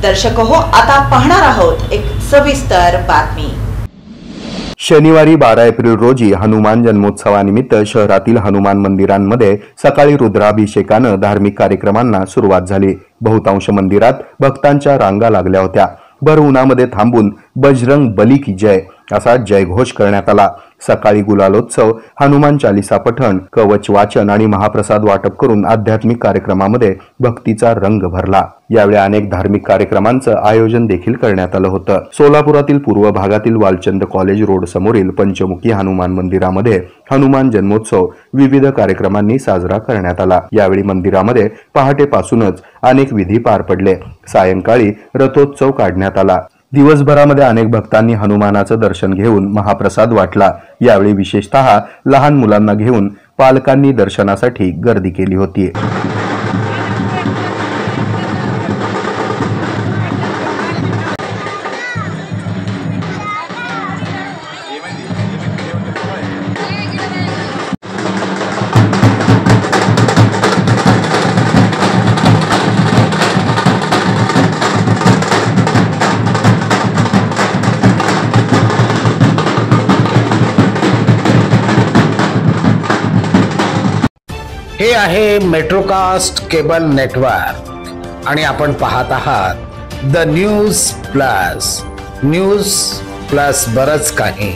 दर्शक हो, आता पाहणार आहोत एक सविस्तर बातमी। शनिवारी 12 एप्रिल रोजी हनुमान जन्मोत्सवानिमित्त शहरातील हनुमान मंदिरांमध्ये सकाळी रुद्राभिषेकानं धार्मिक कार्यक्रमांना सुरुवात झाली। बहुतांश मंदिरात भक्तांच्या रांगा लागल्या होत्या। भर उन्हामध्ये थांबून बजरंग बली की जय असा जयघोष करण्यात आला। सकाळी गुलालोत्सव, हनुमान चालीसा पठण, कवच वाचन आणि महाप्रसाद वाटप करून आध्यात्मिक कार्यक्रमामध्ये भक्तीचा रंग भरला। यावेळी अनेक धार्मिक कार्यक्रमांचं आयोजन देखील करण्यात आलं होतं। सोलापुरातील पूर्व भागातील वालचंद कॉलेज रोड समोरील पंचमुखी हनुमान मंदिरामध्ये हनुमान जन्मोत्सव विविध कार्यक्रमांनी साजरा करण्यात आला। यावेळी मंदिरामध्ये पहाटेपासूनच अनेक विधी पार पडले। सायंकाळी रथोत्सव काढण्यात आला। दिवसभरामध्ये अनेक भक्तांनी हनुमानाचं दर्शन घेऊन महाप्रसाद वाटला। यावेळी विशेषतः लहान मुलांना घेऊन पालकांनी दर्शनासाठी गर्दी केली होती। हे आहे मेट्रोकास्ट केबल नेटवर्क आणि आपण पाहत आहात द न्यूज प्लस बरच काही।